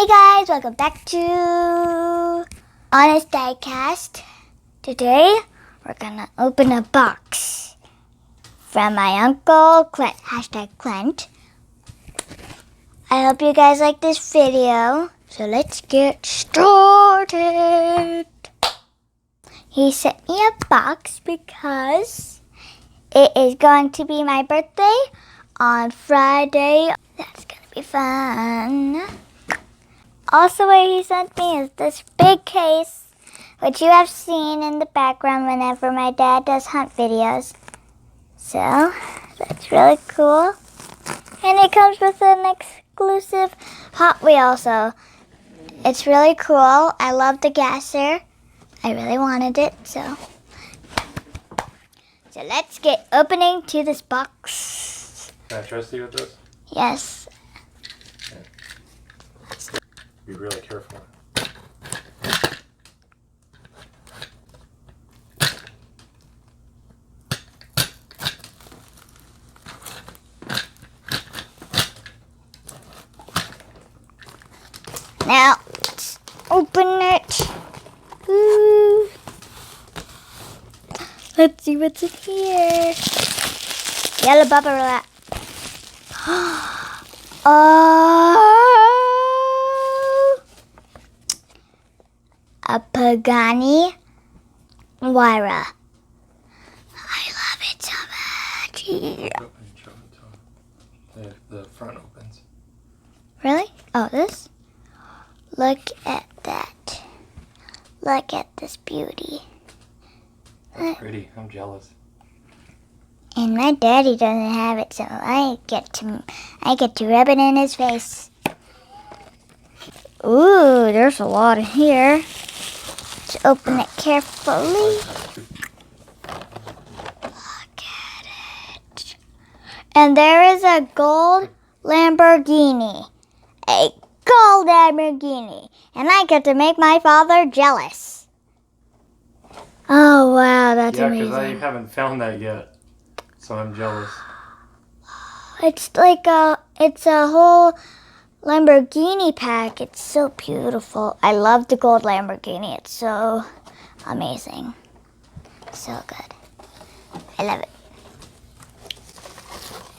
Hey guys, welcome back to Honest Diecast. Today we're gonna open a box from my Uncle Clint, #Clint. I hope you guys like this video, so let's get started. He sent me a box because it is going to be my birthday on Friday. That's gonna be fun. Also, what he sent me is this big case, which you have seen in the background whenever my dad does hunt videos. So, that's really cool. And it comes with an exclusive Hot Wheel, so it's really cool. I love the gasser. I really wanted it, so let's get opening to this box. Can I trust you with this? Yes. Be really careful. Now, let's open it. Ooh. Let's see what's in here. Yellow bubble wrap. Oh, a Pagani Wyra. I love it so much. The front opens. Really? Oh, this? Look at that. Look at this beauty. That's pretty. I'm jealous. And my daddy doesn't have it, so I get to rub it in his face. Ooh, there's a lot in here. Let's open it carefully. Look at it. And there is a gold Lamborghini. A gold Lamborghini. And I get to make my father jealous. Oh, wow, that's amazing. Yeah, because I haven't found that yet. So I'm jealous. It's it's a whole Lamborghini pack. It's so beautiful. I love the gold Lamborghini. It's so amazing. So good. I love it.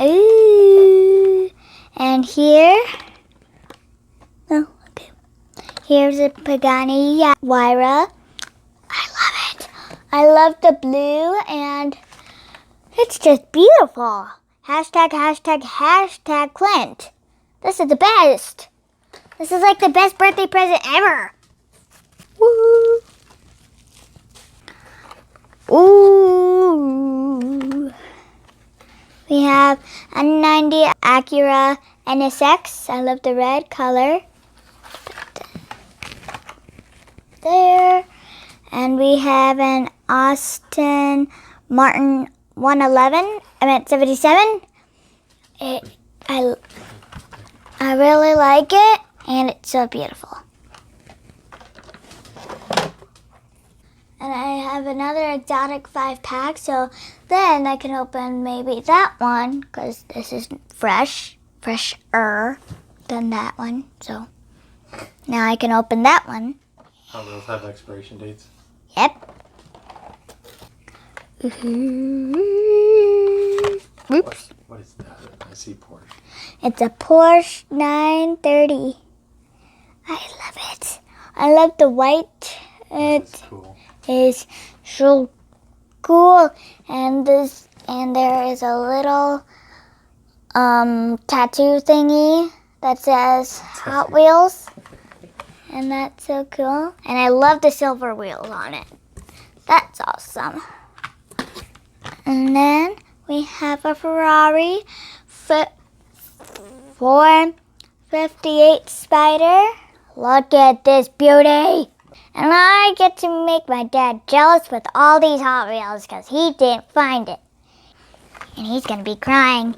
Ooh. And here, here's a Pagani Wyra. I love it. I love the blue and it's just beautiful. #, Clint. This is the best. This is like the best birthday present ever. Woo! Ooh. We have a 90 Acura NSX. I love the red color. There. And we have an Aston Martin 77. I really like it, and it's so beautiful. And I have another exotic 5-pack, so then I can open maybe that one, because this is fresher than that one. So now I can open that one. Oh, those have expiration dates? Yep. Oops. What is that? I see Porsche. It's a Porsche 930. I love it. I love the white. That's cool. Is so cool. And there is a little tattoo thingy that says Hot Wheels. And that's so cool. And I love the silver wheels on it. That's awesome. And then we have a Ferrari 458 Spider. Look at this beauty. And I get to make my dad jealous with all these Hot Wheels because he didn't find it. And he's going to be crying.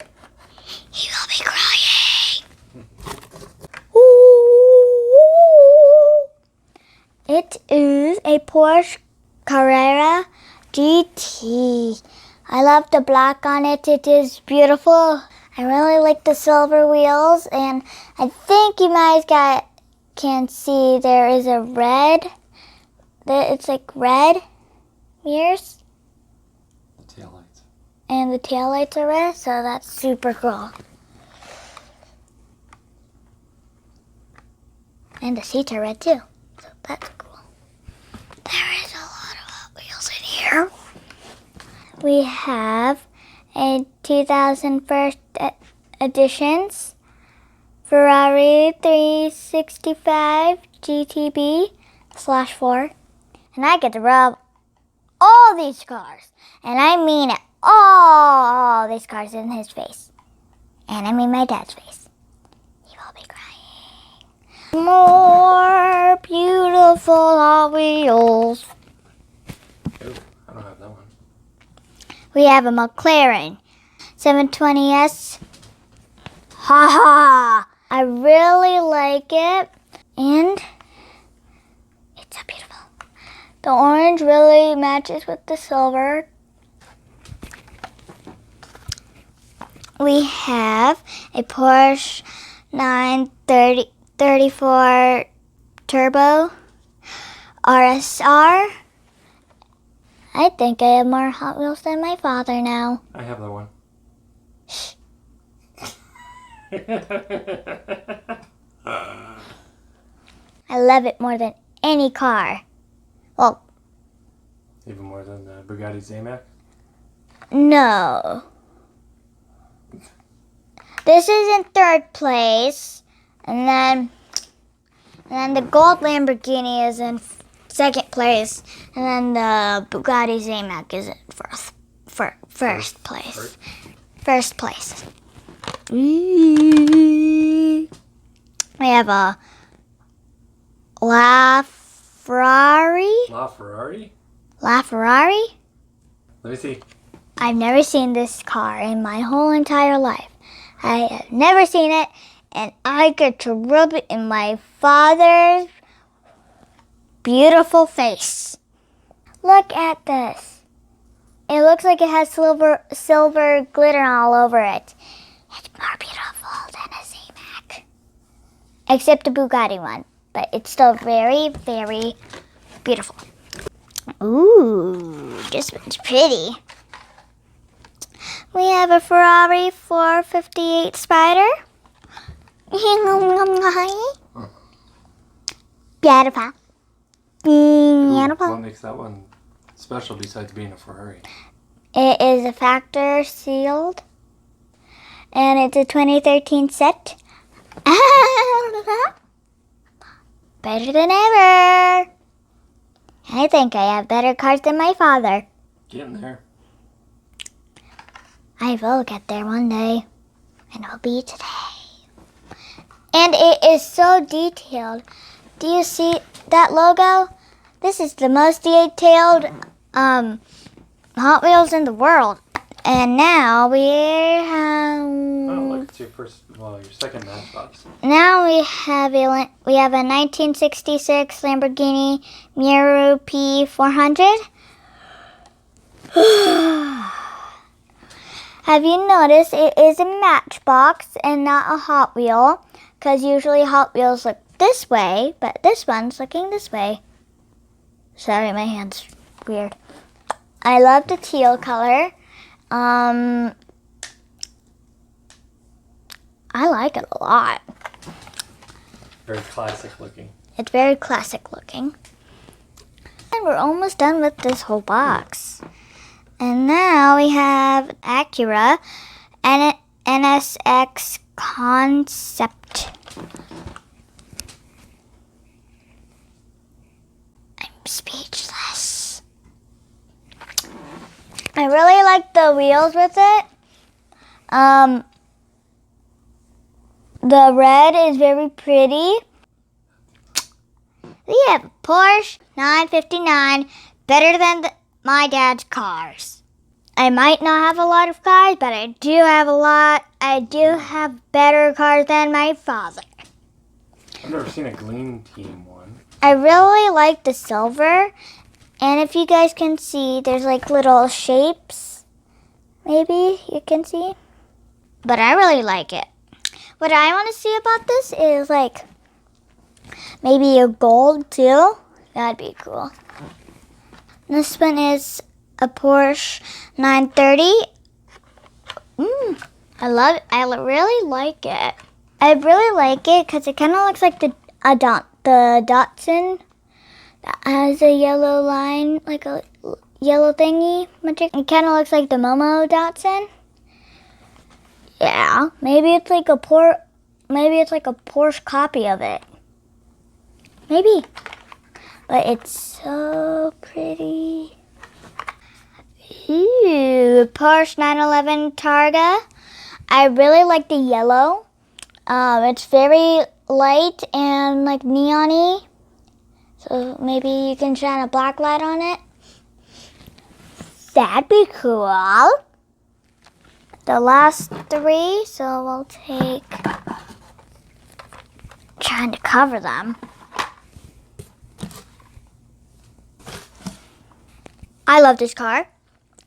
He will be crying. Ooh. It is a Porsche Carrera GT. I love the black on it. It is beautiful. I really like the silver wheels, and I think you guys can see, there is a red. It's like red mirrors. The taillights. And the taillights are red, so that's super cool. And the seats are red too, so that's cool. There is a lot of Hot Wheels in here. We have a 2001 editions Ferrari 365 GTB/4. And I get to rub all these cars. And I mean it, all these cars in his face. And I mean my dad's face. He will be crying. More beautiful Hot Wheels. Oh, I don't have that one. We have a McLaren 720S. Ha ha! I really like it. And it's so beautiful. The orange really matches with the silver. We have a Porsche 934 Turbo RSR. I think I have more Hot Wheels than my father now. I have that one. Shh. I love it more than any car. Well, Even more than the Bugatti Zamac? no. This is in third place. And then the gold Lamborghini is in second place. And then the Bugatti Zamac is in first place. First place. We have a LaFerrari. LaFerrari? LaFerrari? Let me see. I've never seen this car in my whole entire life. I have never seen it, and I get to rub it in my father's beautiful face. Look at this. It looks like it has silver glitter all over it. It's more beautiful than a Zamac. Except the Bugatti one. But it's still very, very beautiful. Ooh, this one's pretty. We have a Ferrari 458 Spider. Beautiful. Beautiful. What makes that one special besides being a Ferrari? It is a factor sealed. And it's a 2013 set. Better than ever. I think I have better cars than my father. Getting there. I will get there one day. And it'll be today. And it is so detailed. Do you see that logo? This is the most detailed Hot Wheels in the world. And now we have... Oh, look, it's your second Matchbox. Now we have a 1966 Lamborghini Miura P400. Have you noticed it is a Matchbox and not a Hot Wheel? Because usually Hot Wheels look this way, but this one's looking this way. Sorry, my hand's weird. I love the teal color. I like it a lot. Very classic looking. It's very classic looking. And we're almost done with this whole box. And now we have Acura and NSX Concept. I'm speechless. I really like the wheels with it. The red is very pretty. We have a Porsche 959, better than my dad's cars. I might not have a lot of cars, but I do have a lot. I do have better cars than my father. I've never seen a Gleam Team one. I really like the silver. And if you guys can see, there's like little shapes. Maybe you can see. But I really like it. What I want to see about this is like Maybe a gold too. That'd be cool. This one is a Porsche 930. I love it. I really like it. I really like it because it kind of looks like the Datsun that has a yellow line, like a yellow thingy. It kind of looks like the Momo Datsun. Yeah, maybe it's like a Porsche copy of it. Maybe, but it's so pretty. Ooh, Porsche 911 Targa. I really like the yellow. It's very light and like neon-y. So maybe you can shine a black light on it. That'd be cool. The last three, so we'll take... Trying to cover them. I love this car.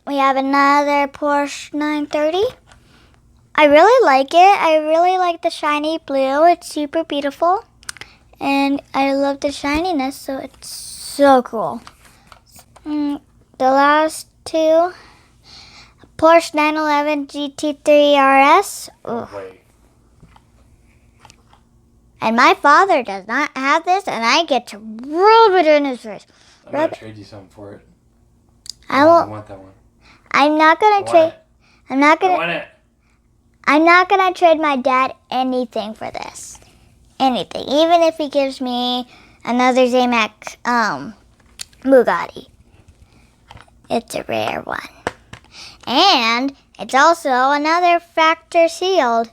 We have another Porsche 930. I really like it. I really like the shiny blue. It's super beautiful. And I love the shininess, so it's so cool. The last two, Porsche 911 GT3 RS. Wait. And my father does not have this, and I get to rub it in his face. I'm going to trade you something for it. I want that one. I'm not going to trade. I want it. I'm not going to trade my dad anything for this. Anything. Even if he gives me another Zamac Bugatti. It's a rare one. And it's also another factory sealed.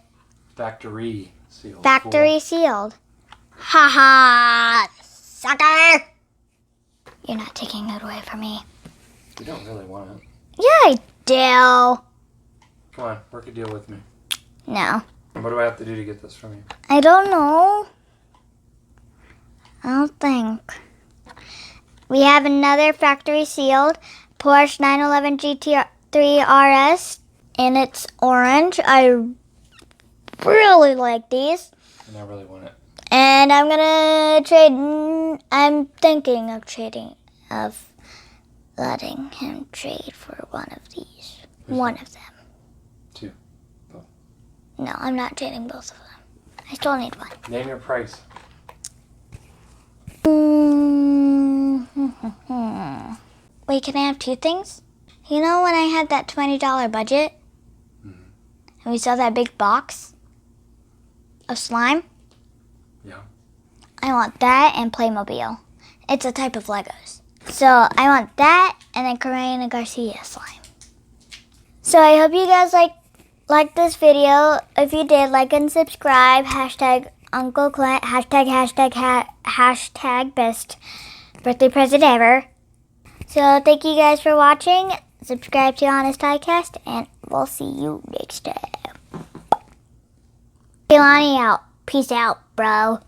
Factory sealed. Factory sealed. Ha ha! Sucker! You're not taking it away from me. You don't really want it. Yeah, I do. Come on, work a deal with me. No. What do I have to do to get this from you? I don't know. I don't think. We have another factory sealed Porsche 911 GT3 RS, and it's orange. I really like these. And I really want it. And I'm gonna trade. I'm thinking of letting him trade for one of these. One of them. Two. Both. No, I'm not trading both of them. I still need one. Name your price. Wait, can I have two things? You know when I had that $20 budget? Mm-hmm. And we saw that big box of slime? Yeah. I want that and Playmobil. It's a type of Legos. So I want that and then Karina Garcia slime. So I hope you guys like this video. If you did, like and subscribe. Hashtag Uncle Clint. Hashtag best birthday present ever. So thank you guys for watching. Subscribe to Honest Diecast, and we'll see you next time. Keilani out. Peace out, bro.